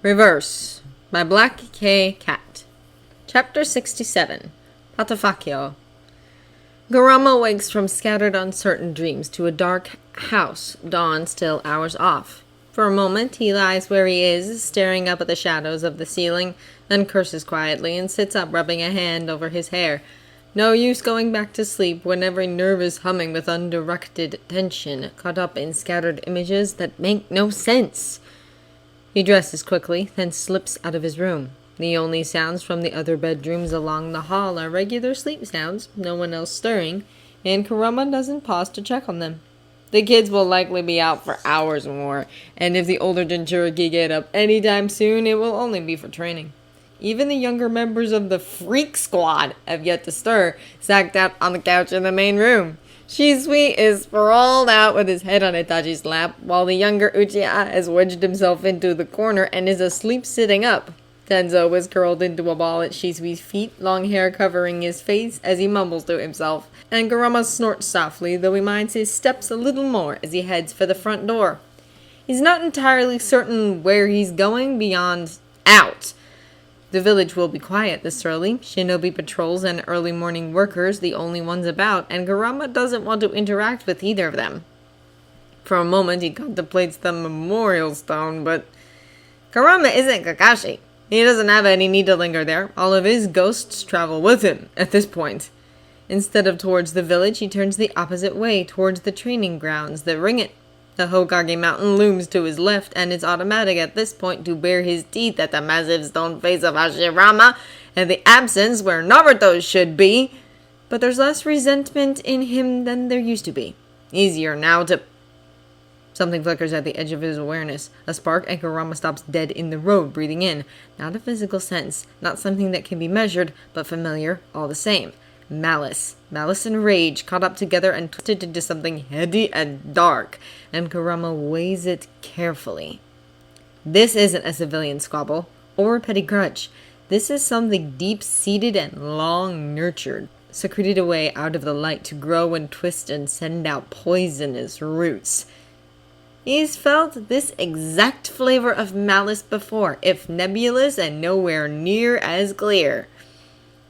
Reverse by Black K. Cat. Chapter 67. Patafakio. Kurama wakes from scattered uncertain dreams to a dark house, dawn still hours off. For a moment he lies where he is, staring up at the shadows of the ceiling, then curses quietly and sits up, rubbing a hand over his hair. No use going back to sleep when every nerve is humming with undirected attention, caught up in scattered images that make no sense. He dresses quickly, then slips out of his room. The only sounds from the other bedrooms along the hall are regular sleep sounds, no one else stirring, and Kurama doesn't pause to check on them. The kids will likely be out for hours more, and if the older Jinchuriki get up anytime soon, it will only be for training. Even the younger members of the Freak Squad have yet to stir, sacked out on the couch in the main room. Shisui is sprawled out with his head on Itachi's lap, while the younger Uchiha has wedged himself into the corner and is asleep sitting up. Tenzo is curled into a ball at Shisui's feet, long hair covering his face as he mumbles to himself, and Kurama snorts softly, though he minds his steps a little more as he heads for the front door. He's not entirely certain where he's going beyond out. The village will be quiet this early, shinobi patrols and early morning workers the only ones about, and Kurama doesn't want to interact with either of them. For a moment he contemplates the memorial stone, but Kurama isn't Kakashi. He doesn't have any need to linger there. All of his ghosts travel with him at this point. Instead of towards the village, he turns the opposite way, towards the training grounds that ring it. The Hokage mountain looms to his left, and it's automatic at this point to bare his teeth at the massive stone face of Hashirama and the absence where Naruto should be. But there's less resentment in him than there used to be. Easier now to... Something flickers at the edge of his awareness. A spark, and Kurama stops dead in the road, breathing in. Not a physical sense, not something that can be measured, but familiar all the same. Malice. Malice and rage caught up together and twisted into something heady and dark, and Kurama weighs it carefully. This isn't a civilian squabble, or a petty grudge. This is something deep-seated and long-nurtured, secreted away out of the light to grow and twist and send out poisonous roots. He's felt this exact flavor of malice before, if nebulous and nowhere near as clear.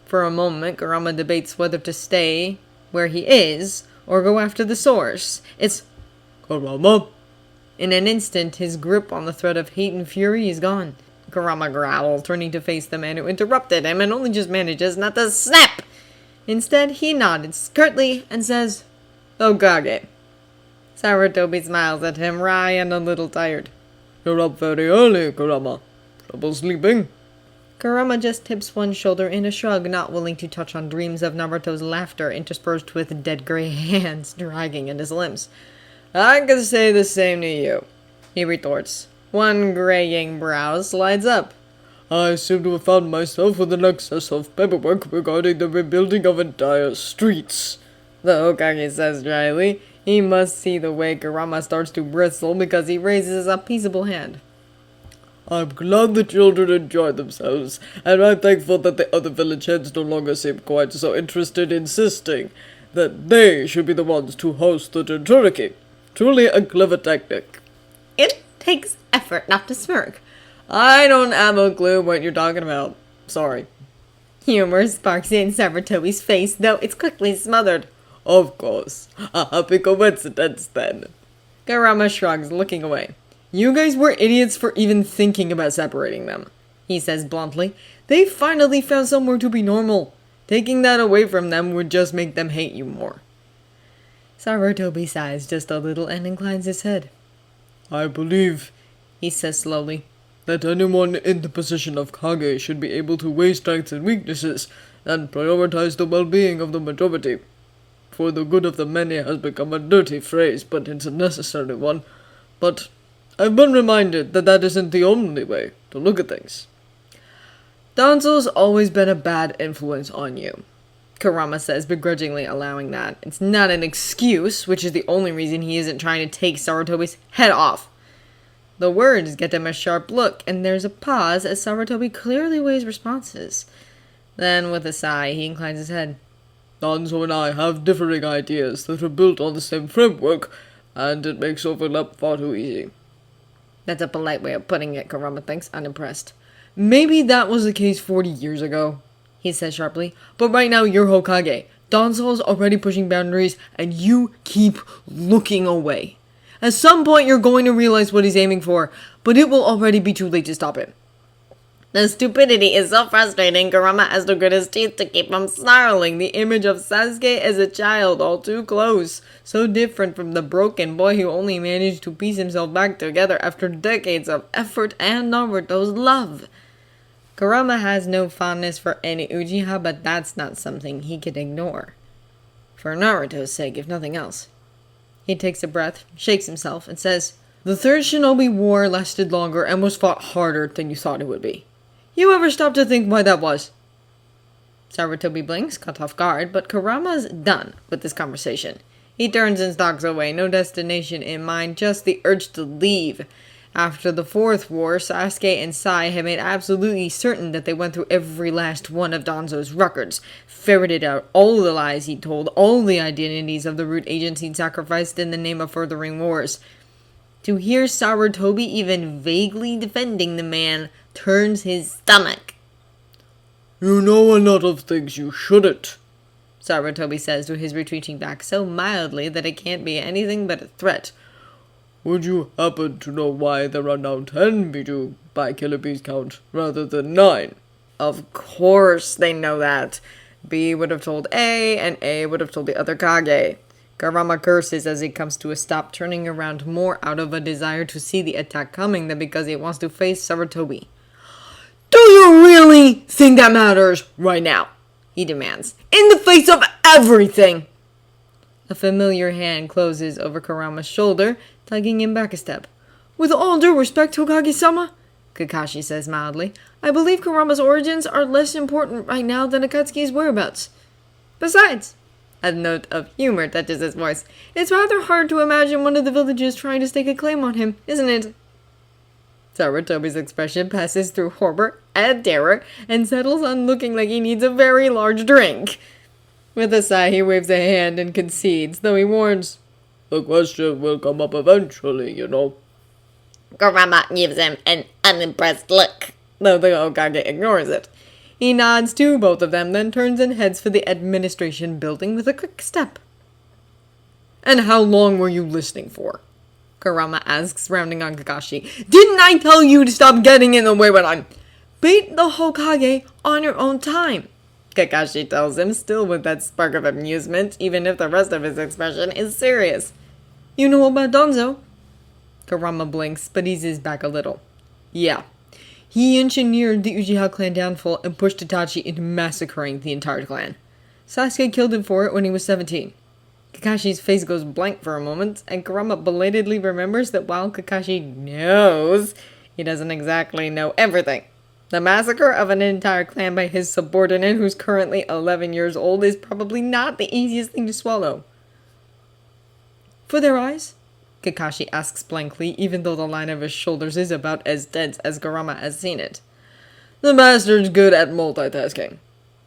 For a moment, Kurama debates whether to stay where he is, or go after the source. It's Kurama. In an instant, his grip on the thread of hate and fury is gone. Kurama growls, turning to face the man who interrupted him, and only just manages not to snap. Instead, he nods curtly and says, "Okage." Sarutobi smiles at him, wry and a little tired. "You're up very early, Kurama. Trouble sleeping?" Kurama just tips one shoulder in a shrug, not willing to touch on dreams of Naruto's laughter interspersed with dead gray hands dragging at his limbs. "I can say the same to you," he retorts. One graying brow slides up. "I seem to have found myself with an excess of paperwork regarding the rebuilding of entire streets," the Hokage says dryly. He must see the way Kurama starts to bristle because he raises a peaceable hand. "I'm glad the children enjoy themselves, and I'm thankful that the other village heads no longer seem quite so interested, insisting that they should be the ones to host the Jinchuriki. Truly a clever tactic." "It takes effort not to smirk." "I don't have a clue what you're talking about. Sorry." Humor sparks in Sarutobi's face, though it's quickly smothered. "Of course. A happy coincidence, then." Kurama shrugs, looking away. "You guys were idiots for even thinking about separating them," he says bluntly. "They finally found somewhere to be normal. Taking that away from them would just make them hate you more." Sarutobi sighs just a little and inclines his head. "I believe," he says slowly, "that anyone in the position of Kage should be able to weigh strengths and weaknesses and prioritize the well-being of the majority. For the good of the many has become a dirty phrase, but it's a necessary one. But I've been reminded that that isn't the only way to look at things." "Danzo's always been a bad influence on you," Kurama says, begrudgingly allowing that. It's not an excuse, which is the only reason he isn't trying to take Sarutobi's head off. The words get him a sharp look, and there's a pause as Sarutobi clearly weighs responses. Then, with a sigh, he inclines his head. "Danzo and I have differing ideas that are built on the same framework, and it makes overlap far too easy." That's a polite way of putting it, Kurama thinks, unimpressed. Maybe that was the case 40 years ago, he says sharply. But right now you're Hokage. Danzo's already pushing boundaries, and you keep looking away. At some point you're going to realize what he's aiming for, but it will already be too late to stop it. The stupidity is so frustrating, Kurama has to grit his teeth to keep from snarling. The image of Sasuke as a child, all too close. So different from the broken boy who only managed to piece himself back together after decades of effort and Naruto's love. Kurama has no fondness for any Uchiha, but that's not something he could ignore. For Naruto's sake, if nothing else. He takes a breath, shakes himself, and says, "The Third Shinobi War lasted longer and was fought harder than you thought it would be. You ever stop to think why that was?" Sarutobi blinks, caught off guard, but Kurama's done with this conversation. He turns and stalks away, no destination in mind, just the urge to leave. After the Fourth War, Sasuke and Sai had made absolutely certain that they went through every last one of Danzo's records, ferreted out all the lies he'd told, all the identities of the root agents he'd sacrificed in the name of furthering wars. To hear Sarutobi even vaguely defending the man turns his stomach. "You know a lot of things you shouldn't," Sarutobi says to his retreating back so mildly that it can't be anything but a threat. "Would you happen to know why there are now 10 Biju by Killer Bee's count rather than 9? Of course they know that. B would have told A, and A would have told the other Kage. Kurama curses as he comes to a stop, turning around more out of a desire to see the attack coming than because he wants to face Sarutobi. "Do you really think that matters right now?" he demands. "In the face of everything!" A familiar hand closes over Kurama's shoulder, tugging him back a step. "With all due respect, Hokage-sama," Kakashi says mildly, "I believe Kurama's origins are less important right now than Akatsuki's whereabouts. Besides," a note of humor touches his voice, "it's rather hard to imagine one of the villages trying to stake a claim on him, isn't it?" Sarutobi's expression passes through horror and terror and settles on looking like he needs a very large drink. With a sigh, he waves a hand and concedes, though he warns, "The question will come up eventually, you know." Kurama gives him an unimpressed look, though the Hokage ignores it. He nods to both of them, then turns and heads for the administration building with a quick step. "And how long were you listening for?" Kurama asks, rounding on Kakashi. "Didn't I tell you to stop getting in the way when I'm—" "Beat the Hokage on your own time," Kakashi tells him, still with that spark of amusement, even if the rest of his expression is serious. "You know about Danzo?" Kurama blinks, but eases back a little. "Yeah. He engineered the Uchiha clan downfall and pushed Itachi into massacring the entire clan. Sasuke killed him for it when he was 17. Kakashi's face goes blank for a moment, and Kurama belatedly remembers that while Kakashi knows, he doesn't exactly know everything. The massacre of an entire clan by his subordinate, who's currently 11 years old, is probably not the easiest thing to swallow. "For their eyes?" Kakashi asks blankly, even though the line of his shoulders is about as dense as Kurama has seen it. "The bastard's good at multitasking,"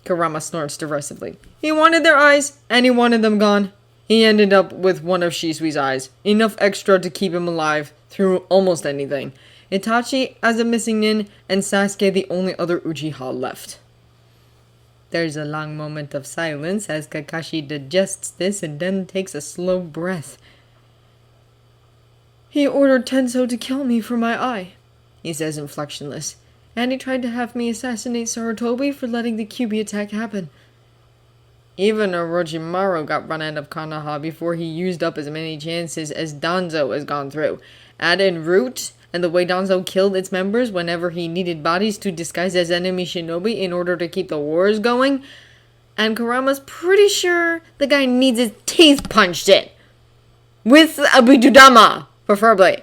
Kurama snorts derisively. "He wanted their eyes, and he wanted them gone. He ended up with one of Shisui's eyes, enough extra to keep him alive through almost anything. Itachi as a missing nin, and Sasuke the only other Uchiha left." There's a long moment of silence as Kakashi digests this and then takes a slow breath. "He ordered Tenso to kill me for my eye," he says inflectionless, "and he tried to have me assassinate Sarutobi for letting the Kyuubi attack happen. Even Orochimaru got run out of Konoha before he used up as many chances as Danzo has gone through. Add in Root and the way Danzo killed its members whenever he needed bodies to disguise as enemy shinobi in order to keep the wars going, and Kurama's pretty sure the guy needs his teeth punched in. With a Bidudama, preferably.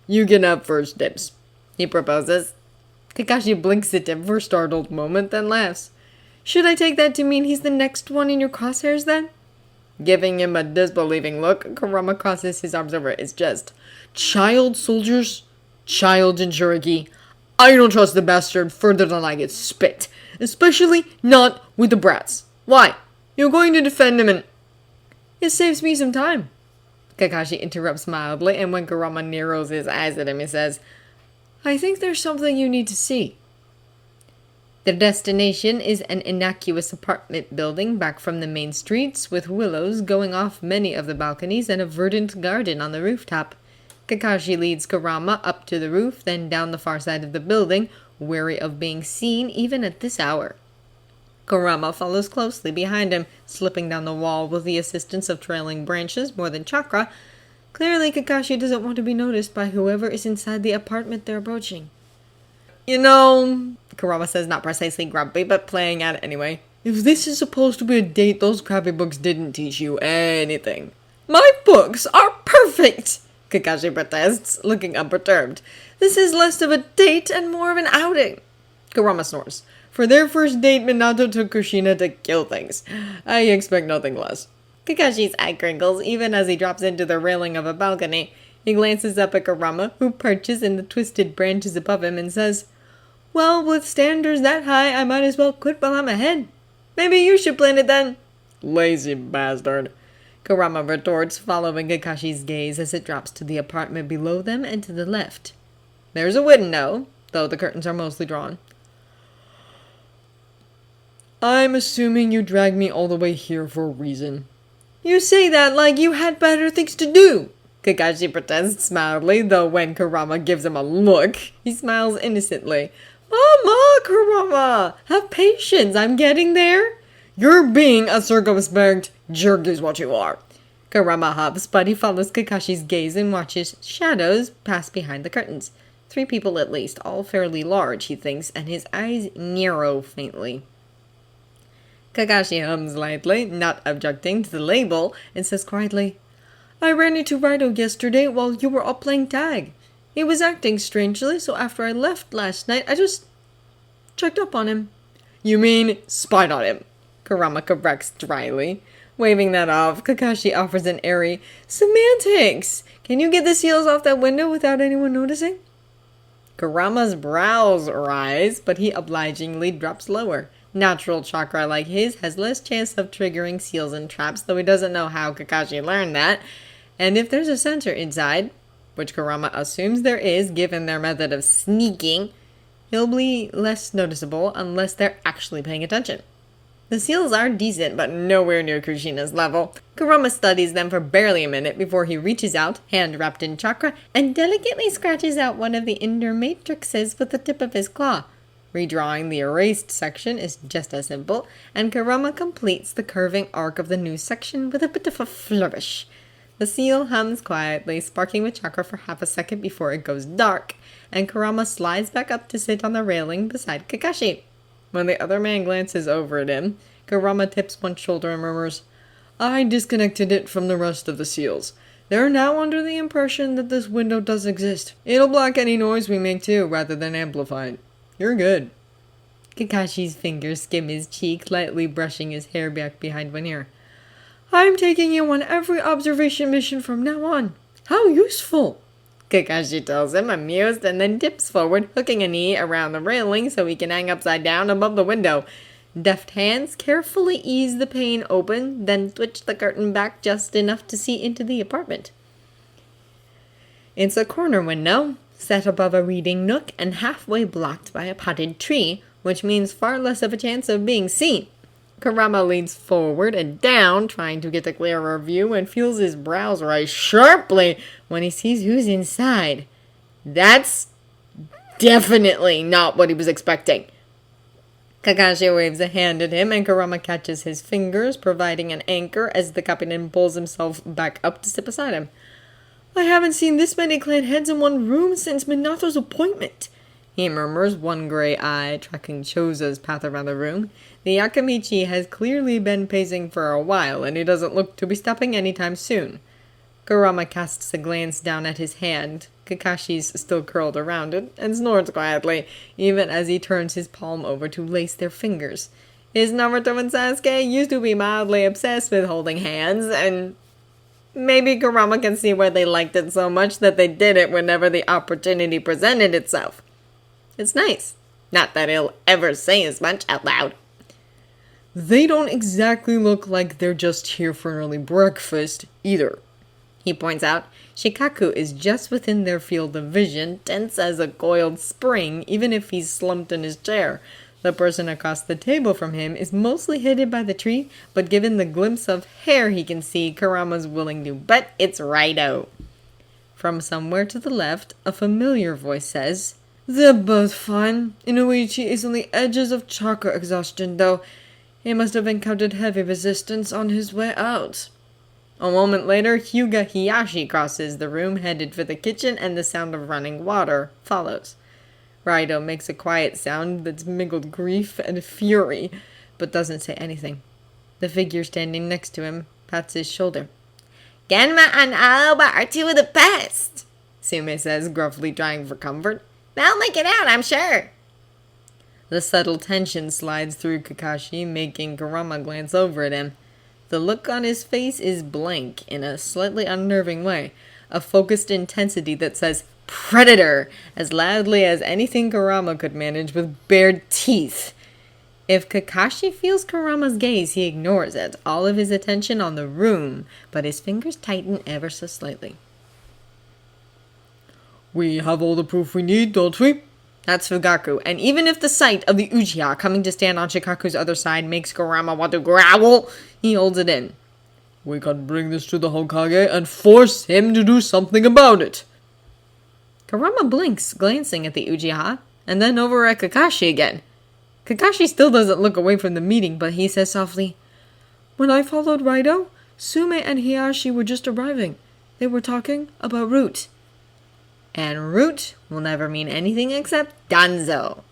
"You can have first dibs," he proposes. Kakashi blinks at him for a startled moment, then laughs. "Should I take that to mean he's the next one in your crosshairs, then?" Giving him a disbelieving look, Kurama crosses his arms over his chest. "Child soldiers, child Jinchuriki. I don't trust the bastard further than I get spit. Especially not with the brats. Why? You're going to defend him and—" "It saves me some time," Kakashi interrupts mildly, and when Kurama narrows his eyes at him, he says, I think there's something you need to see. Their destination is an innocuous apartment building back from the main streets, with willows going off many of the balconies and a verdant garden on the rooftop. Kakashi leads Kurama up to the roof, then down the far side of the building, wary of being seen even at this hour. Kurama follows closely behind him, slipping down the wall with the assistance of trailing branches more than chakra. Clearly, Kakashi doesn't want to be noticed by whoever is inside the apartment they're approaching. You know, Kurama says, not precisely grumpy, but playing at it anyway. If this is supposed to be a date, those crappy books didn't teach you anything. My books are perfect, Kakashi protests, looking unperturbed. This is less of a date and more of an outing. Kurama snores. For their first date, Minato took Kushina to kill things. I expect nothing less. Kakashi's eye crinkles even as he drops into the railing of a balcony. He glances up at Kurama, who perches in the twisted branches above him, and says, Well, with standards that high, I might as well quit while I'm ahead. Maybe you should plan it then. Lazy bastard. Kurama retorts, following Kakashi's gaze as it drops to the apartment below them and to the left. There's a window, though the curtains are mostly drawn. I'm assuming you dragged me all the way here for a reason. You say that like you had better things to do, Kakashi protests mildly, though when Kurama gives him a look, he smiles innocently. Mama, Kurama, have patience, I'm getting there. You're being a circumspect jerk is what you are. Kurama huffs, but he follows Kakashi's gaze and watches shadows pass behind the curtains. 3 people at least, all fairly large, he thinks, and his eyes narrow faintly. Kakashi hums lightly, not objecting to the label, and says quietly, I ran into Raito yesterday while you were all playing tag. He was acting strangely, so after I left last night, I just checked up on him. You mean spied on him? Kurama corrects dryly. Waving that off, Kakashi offers an airy, Semantics! Can you get the seals off that window without anyone noticing? Kurama's brows rise, but he obligingly drops lower. Natural chakra like his has less chance of triggering seals and traps, though he doesn't know how Kakashi learned that. And if there's a sensor inside, which Kurama assumes there is given their method of sneaking, he'll be less noticeable unless they're actually paying attention. The seals are decent, but nowhere near Kushina's level. Kurama studies them for barely a minute before he reaches out, hand wrapped in chakra, and delicately scratches out one of the inner matrices with the tip of his claw. Redrawing the erased section is just as simple, and Kurama completes the curving arc of the new section with a bit of a flourish. The seal hums quietly, sparking with chakra for half a second before it goes dark, and Kurama slides back up to sit on the railing beside Kakashi. When the other man glances over at him, Kurama tips one shoulder and murmurs, I disconnected it from the rest of the seals. They're now under the impression that this window does exist. It'll block any noise we make too, rather than amplify it. You're good. Kakashi's fingers skim his cheek, lightly brushing his hair back behind one ear. I'm taking you on every observation mission from now on. How useful! Kakashi tells him, amused, and then dips forward, hooking a knee around the railing so he can hang upside down above the window. Deft hands carefully ease the pane open, then twitch the curtain back just enough to see into the apartment. It's a corner window, set above a reading nook and halfway blocked by a potted tree, which means far less of a chance of being seen. Kurama leans forward and down, trying to get a clearer view, and feels his brows rise sharply when he sees who's inside. That's definitely not what he was expecting. Kakashi waves a hand at him, and Kurama catches his fingers, providing an anchor as the captain pulls himself back up to sit beside him. I haven't seen this many clan heads in one room since Minato's appointment, he murmurs, one gray eye tracking Choza's path around the room. The Yakamichi has clearly been pacing for a while, and he doesn't look to be stopping anytime soon. Kurama casts a glance down at his hand. Kakashi's still curled around it, and snores quietly, even as he turns his palm over to lace their fingers. His Naruto and Sasuke used to be mildly obsessed with holding hands, and maybe Kurama can see why they liked it so much that they did it whenever the opportunity presented itself. It's nice. Not that he'll ever say as much out loud. They don't exactly look like they're just here for an early breakfast, either, he points out. Shikaku is just within their field of vision, tense as a coiled spring, even if he's slumped in his chair. The person across the table from him is mostly hidden by the tree, but given the glimpse of hair he can see, Kurama's willing to bet it's Rido. From somewhere to the left, a familiar voice says, "They're both fine. Inuichi is on the edges of chakra exhaustion, though. He must have encountered heavy resistance on his way out." A moment later, Hyuga Hiyashi crosses the room, headed for the kitchen, and the sound of running water follows. Rido makes a quiet sound that's mingled grief and fury, but doesn't say anything. The figure standing next to him pats his shoulder. "Genma and Aoba are two of the best," Sume says, gruffly trying for comfort. "They'll make it out, I'm sure." The subtle tension slides through Kakashi, making Kurama glance over at him. The look on his face is blank in a slightly unnerving way, a focused intensity that says "Predator!" as loudly as anything Kurama could manage with bared teeth. If Kakashi feels Kurama's gaze, he ignores it, all of his attention on the room, but his fingers tighten ever so slightly. "We have all the proof we need, don't we?" That's Fugaku, and even if the sight of the Uchiha coming to stand on Shikaku's other side makes Kurama want to growl, he holds it in. "We can bring this to the Hokage and force him to do something about it." Kurama blinks, glancing at the Uchiha, and then over at Kakashi again. Kakashi still doesn't look away from the meeting, but he says softly, "When I followed Rido, Sume and Hiyashi were just arriving. They were talking about Root." And Root will never mean anything except Danzo.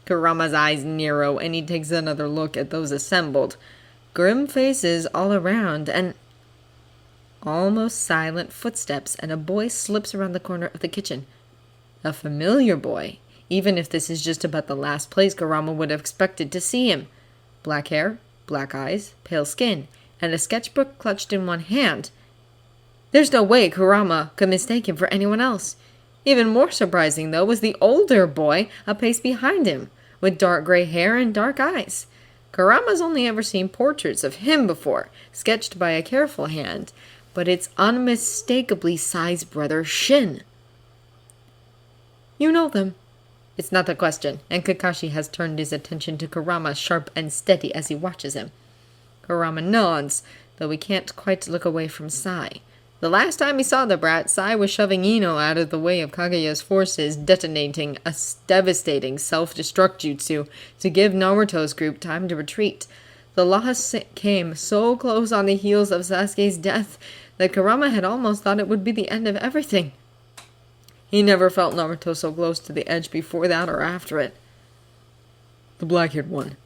Kurama's eyes narrow, and he takes another look at those assembled. Grim faces all around, and almost silent footsteps, and a boy slips around the corner of the kitchen. A familiar boy, even if this is just about the last place Kurama would have expected to see him. Black hair, black eyes, pale skin, and a sketchbook clutched in one hand. There's no way Kurama could mistake him for anyone else. Even more surprising, though, was the older boy a pace behind him, with dark gray hair and dark eyes. Kurama's only ever seen portraits of him before, sketched by a careful hand, but it's unmistakably Sai's brother Shin. "You know them." It's not a question, and Kakashi has turned his attention to Kurama, sharp and steady, as he watches him. Kurama nods, though he can't quite look away from Sai. The last time he saw the brat, Sai was shoving Ino out of the way of Kaguya's forces, detonating a devastating self-destruct jutsu to give Naruto's group time to retreat. The loss came so close on the heels of Sasuke's death that Kurama had almost thought it would be the end of everything. He never felt Naruto so close to the edge before that or after it. "The black-haired one.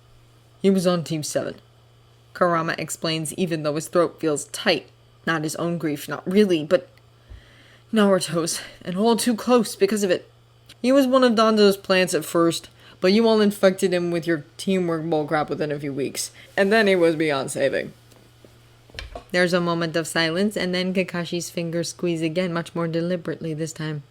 He was on Team 7. Kurama explains, even though his throat feels tight. Not his own grief, not really, but Naruto's, and all too close because of it. He was one of Danzo's plants at first, but you all infected him with your teamwork bullcrap within a few weeks, and then he was beyond saving." There's a moment of silence, and then Kakashi's fingers squeeze again, much more deliberately this time.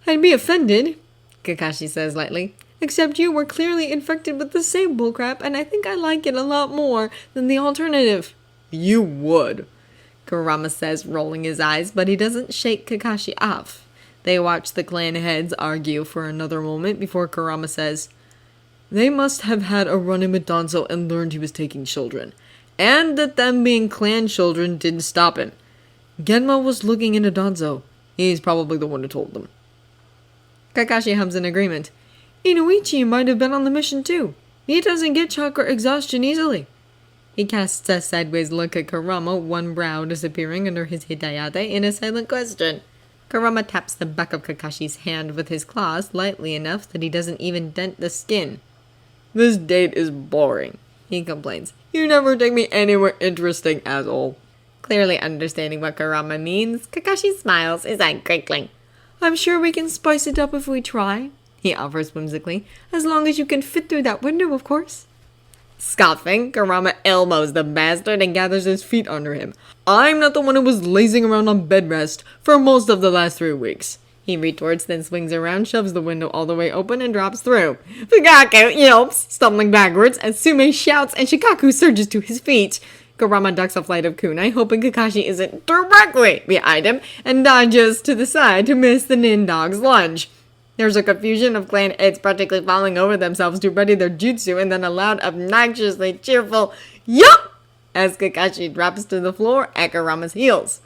"I'd be offended," Kakashi says lightly, "except you were clearly infected with the same bullcrap, and I think I like it a lot more than the alternative." "You would," Kurama says, rolling his eyes, but he doesn't shake Kakashi off. They watch the clan heads argue for another moment before Kurama says, "They must have had a run-in with Danzo and learned he was taking children, and that them being clan children didn't stop him. Genma was looking into Danzo. He's probably the one who told them." Kakashi hums in agreement. "Inuichi might have been on the mission too. He doesn't get chakra exhaustion easily." He casts a sideways look at Kurama, one brow disappearing under his hitayate in a silent question. Kurama taps the back of Kakashi's hand with his claws lightly enough that he doesn't even dent the skin. "This date is boring," he complains. "You never take me anywhere interesting at all." Clearly understanding what Kurama means, Kakashi smiles, his eye crinkling. "I'm sure we can spice it up if we try," he offers whimsically. "As long as you can fit through that window, of course." Scoffing, Kurama elbows the bastard and gathers his feet under him. "I'm not the one who was lazing around on bed rest for most of the last 3 weeks. He retorts, then swings around, shoves the window all the way open, and drops through. Fugaku yelps, stumbling backwards, as Sume shouts and Shikaku surges to his feet. Kurama ducks a flight of kunai, hoping Kakashi isn't directly behind him, and dodges to the side to miss the nin dog's lunge. There's a confusion of clan heads practically falling over themselves to ready their jutsu, and then a loud, obnoxiously cheerful yup as Kakashi drops to the floor at Kurama's heels.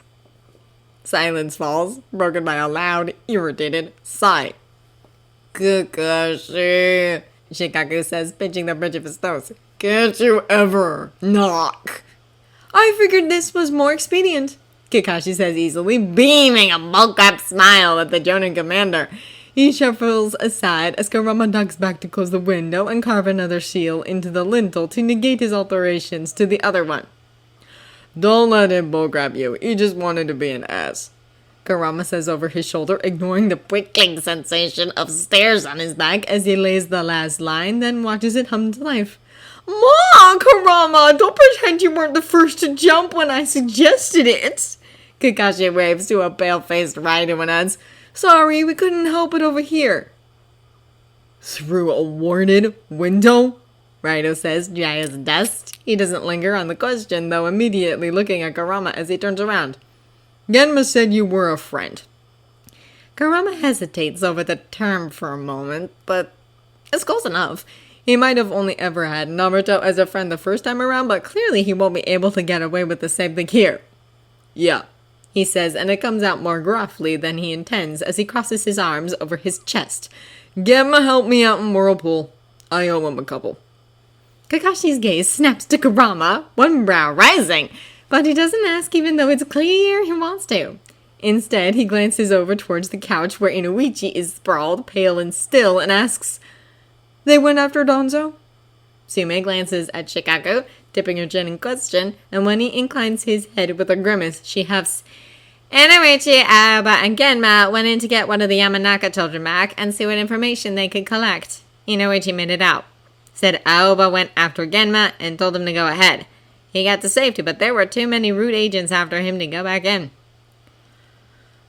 Silence falls, broken by a loud, irritated sigh. Kakashi, Shikaku says, pinching the bridge of his nose. Can't you ever knock? I figured this was more expedient, Kakashi says easily, beaming a bullcrap smile at the Jonin commander. He shuffles aside as Kurama ducks back to close the window and carve another seal into the lintel to negate his alterations to the other one. Don't let him bullcrap you. He just wanted to be an ass, Kurama says over his shoulder, ignoring the prickling sensation of stairs on his back as he lays the last line, then watches it hum to life. Ma, Kurama, don't pretend you weren't the first to jump when I suggested it. Kakashi waves to a pale-faced Raido and adds, Sorry, we couldn't help it over here. Through a warded window? Raido says, dry as dust. He doesn't linger on the question, though, immediately looking at Kurama as he turns around. Genma said you were a friend. Kurama hesitates over the term for a moment, but it's close enough. He might have only ever had Naruto as a friend the first time around, but clearly he won't be able to get away with the same thing here. Yeah, he says, and it comes out more gruffly than he intends as he crosses his arms over his chest. Genma helped me out in Whirlpool. I owe him a couple. Kakashi's gaze snaps to Kurama, one brow rising, but he doesn't ask even though it's clear he wants to. Instead, he glances over towards the couch where Inuichi is sprawled, pale and still, and asks, They went after Danzo? Sume glances at Shikaku, tipping her chin in question, and when he inclines his head with a grimace, she huffs, Inuichi, Aoba, and Genma went in to get one of the Yamanaka children back and see what information they could collect. Inuichi made it out. Said Aoba went after Genma and told him to go ahead. He got to safety, but there were too many rude agents after him to go back in.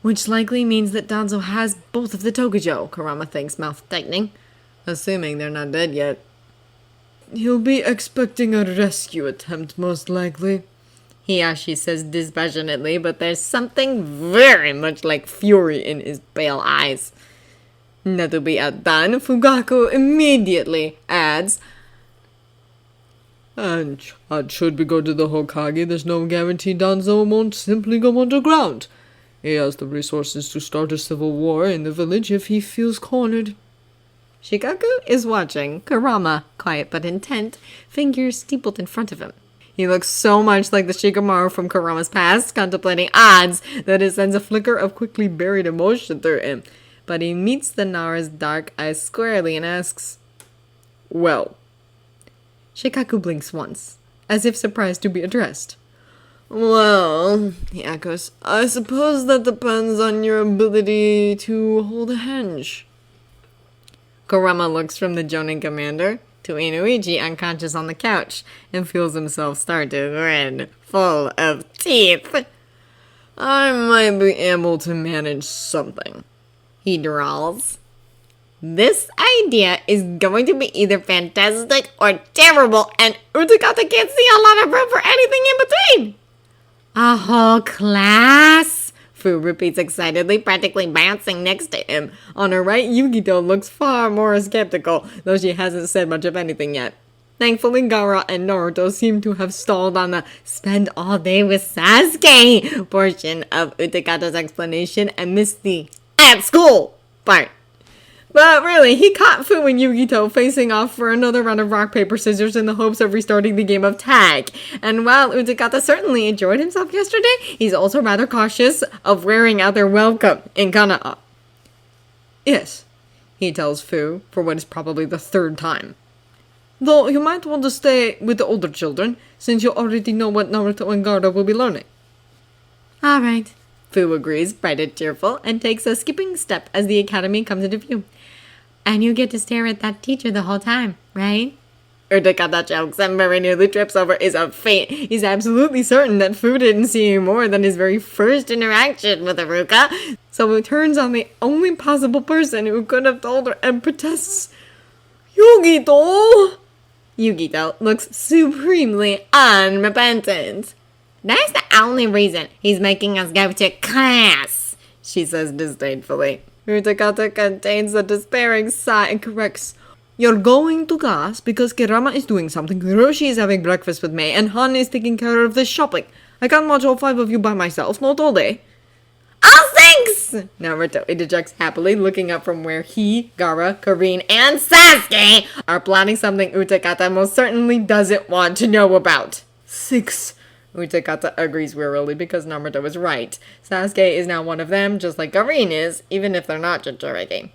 Which likely means that Danzo has both of the Tokujo, Kurama thinks, mouth tightening. Assuming they're not dead yet. He'll be expecting a rescue attempt, most likely. Hiyashi says dispassionately, but there's something very much like fury in his pale eyes. Not to be outdone, Fugaku immediately adds, And should we go to the Hokage, there's no guarantee Danzo won't simply go underground. He has the resources to start a civil war in the village if he feels cornered. Shikaku is watching, Kurama, quiet but intent, fingers steepled in front of him. He looks so much like the Shikamaru from Kurama's past, contemplating odds, that it sends a flicker of quickly buried emotion through him. But he meets the Nara's dark eyes squarely and asks, Well? Shikaku blinks once, as if surprised to be addressed. Well, he echoes, I suppose that depends on your ability to hold a henge. Kurama looks from the Jonin commander to Inuichi unconscious on the couch and feels himself start to grin, full of teeth. I might be able to manage something, he drawls. This idea is going to be either fantastic or terrible, and Utakata can't see a lot of room for anything in between. A whole class? Fu repeats excitedly, practically bouncing next to him. On her right, Yukito looks far more skeptical, though she hasn't said much of anything yet. Thankfully, Gaara and Naruto seem to have stalled on the spend all day with Sasuke portion of Utakata's explanation and missed the at school part. But really, he caught Fu and Yukito facing off for another round of rock, paper, scissors in the hopes of restarting the game of tag. And while Utakata certainly enjoyed himself yesterday, he's also rather cautious of wearing out their welcome in Kanaa. Yes, he tells Fu, for what is probably the third time. Though you might want to stay with the older children, since you already know what Naruto and Gaara will be learning. All right. Fu agrees, bright and cheerful, and takes a skipping step as the academy comes into view. And you get to stare at that teacher the whole time, right? Utakata jokes and very nearly trips over his fate. He's absolutely certain that Fu didn't see more than his very first interaction with Haruka, so he turns on the only possible person who could have told her and protests, Yugito! Yukito looks supremely unrepentant. That's the only reason he's making us go to class, she says disdainfully. Utakata contains a despairing sigh and corrects. You're going to class because Kurama is doing something, Hiroshi is having breakfast with me, and Han is taking care of the shopping. I can't watch all 5 of you by myself, not all day. Oh, thanks! Naruto interjects happily, looking up from where he, Gaara, Karin, and Sasuke are planning something Utakata most certainly doesn't want to know about. 6. Utakata agrees wearily because Naruto is right. Sasuke is now one of them, just like Karin is, even if they're not Jinchuriki.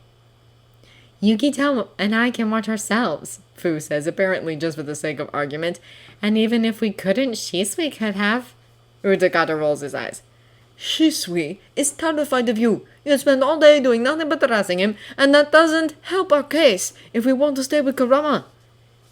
Yukito and I can watch ourselves, Fu says, apparently just for the sake of argument. And even if we couldn't, Shisui could have. Utakata rolls his eyes. Shisui is terrified of you. You spend all day doing nothing but harassing him, and that doesn't help our case if we want to stay with Kurama.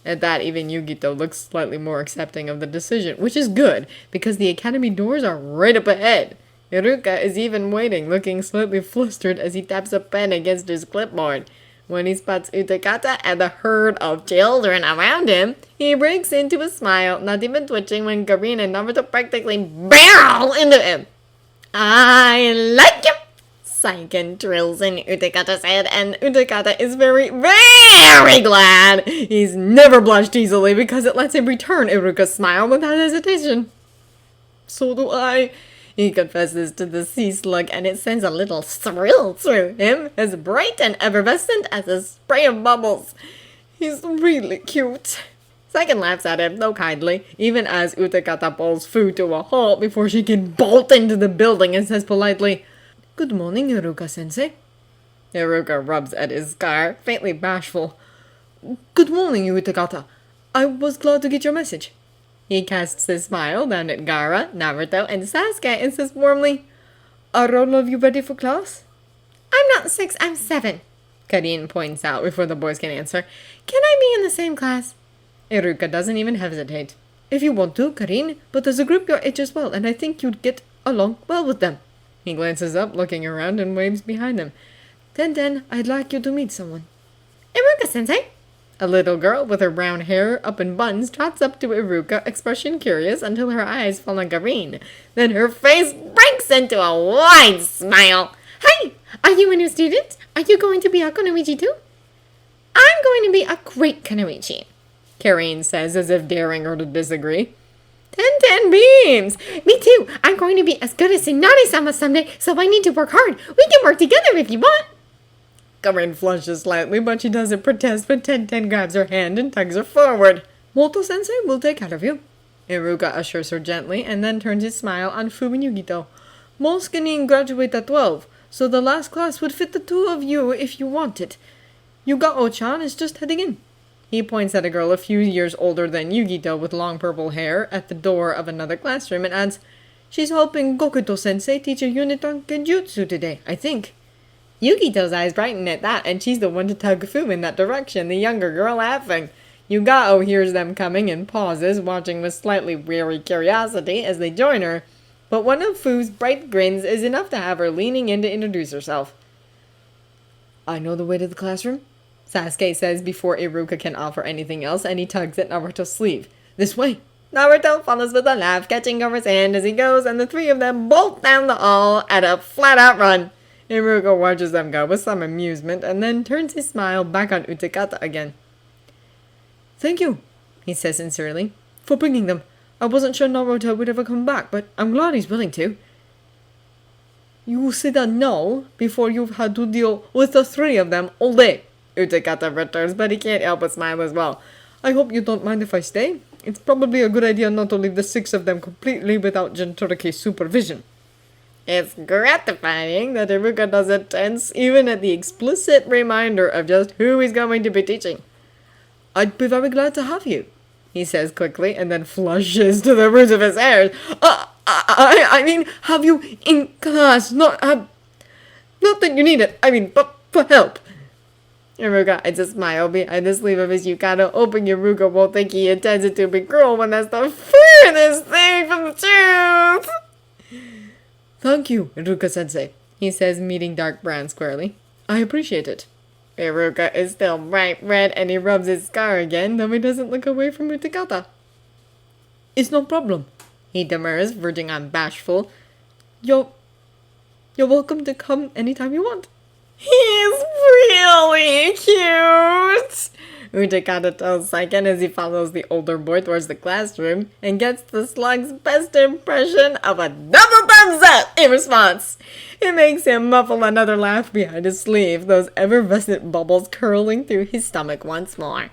At that, even Yukito looks slightly more accepting of the decision, which is good, because the academy doors are right up ahead. Iruka is even waiting, looking slightly flustered as he taps a pen against his clipboard. When he spots Utakata and the herd of children around him, he breaks into a smile, not even twitching when Karin and Naruto practically barrel into him. I like him! Saiken trills in Utakata's head, and Utakata is very, very glad he's never blushed easily because it lets him return Iruka's smile without hesitation. So do I. He confesses to the sea slug, and it sends a little thrill through him, as bright and effervescent as a spray of bubbles. He's really cute. Saiken laughs at him, though kindly, even as Utakata pulls Fu to a halt before she can bolt into the building and says politely, Good morning, Iruka-sensei. Iruka rubs at his scar, faintly bashful. Good morning, Utakata. I was glad to get your message. He casts his smile down at Gaara, Naruto, and Sasuke and says warmly, Are all of you ready for class? I'm not 6, I'm 7, Karin points out before the boys can answer. Can I be in the same class? Iruka doesn't even hesitate. If you want to, Karin, but as a group you're age as well, and I think you'd get along well with them. He glances up, looking around, and waves behind him. Then, I'd like you to meet someone. Iruka-sensei? A little girl with her brown hair up in buns trots up to Iruka, expression curious until her eyes fall on Karin. Then her face breaks into a wide smile. Hi! Are you a new student? Are you going to be a kunoichi too? I'm going to be a great kunoichi, Karin says as if daring her to disagree. 10 beams! Me too! I'm going to be as good as Tsunade-sama someday, so I need to work hard. We can work together if you want. Karin flushes slightly, but she doesn't protest when Ten grabs her hand and tugs her forward. Moto-sensei will take care of you, Iruka assures her gently, and then turns his smile on Fu and Yukito. Most genin graduate at 12, so the last class would fit the 2 of you if you want it. Yugao-chan is just heading in. He points at a girl a few years older than Yukito with long purple hair at the door of another classroom and adds, She's helping Gokuto-sensei teach a unit on Genjutsu today, I think. Yukito's eyes brighten at that, and she's the one to tug Fu in that direction, the younger girl laughing. Yugao hears them coming and pauses, watching with slightly weary curiosity as they join her, but one of Fu's bright grins is enough to have her leaning in to introduce herself. I know the way to the classroom, Sasuke says before Iruka can offer anything else, and he tugs at Naruto's sleeve. This way. Naruto follows with a laugh, catching Gaara's hand as he goes, and the 3 of them bolt down the hall at a flat-out run. Iruka watches them go with some amusement, and then turns his smile back on Utakata again. Thank you, he says sincerely, for bringing them. I wasn't sure Naruto would ever come back, but I'm glad he's willing to. You say that now, before you've had to deal with the 3 of them all day, Utakata returns, but he can't help but smile as well. I hope you don't mind if I stay. It's probably a good idea not to leave the 6 of them completely without Jinchuriki's supervision. It's gratifying that Iruka doesn't tense even at the explicit reminder of just who he's going to be teaching. I'd be very glad to have you, he says quickly, and then flushes to the roots of his hairs. I mean, have you in class, not that you need it, but for help. Iruka hides a smile behind the sleeve of his yukata, hoping Iruka won't think he intends it to be cruel when that's the furthest thing from the truth. Thank you, Iruka-sensei, he says, meeting Dark Brown squarely. I appreciate it. Iruka is still bright red and he rubs his scar again, though he doesn't look away from Utakata. It's no problem. He demurs, verging on bashful. You're welcome to come anytime you want. He's really cute! Utakata tells Saiken as he follows the older boy towards the classroom and gets the slug's best impression of a double thumbs up in response. It makes him muffle another laugh behind his sleeve, those effervescent bubbles curling through his stomach once more.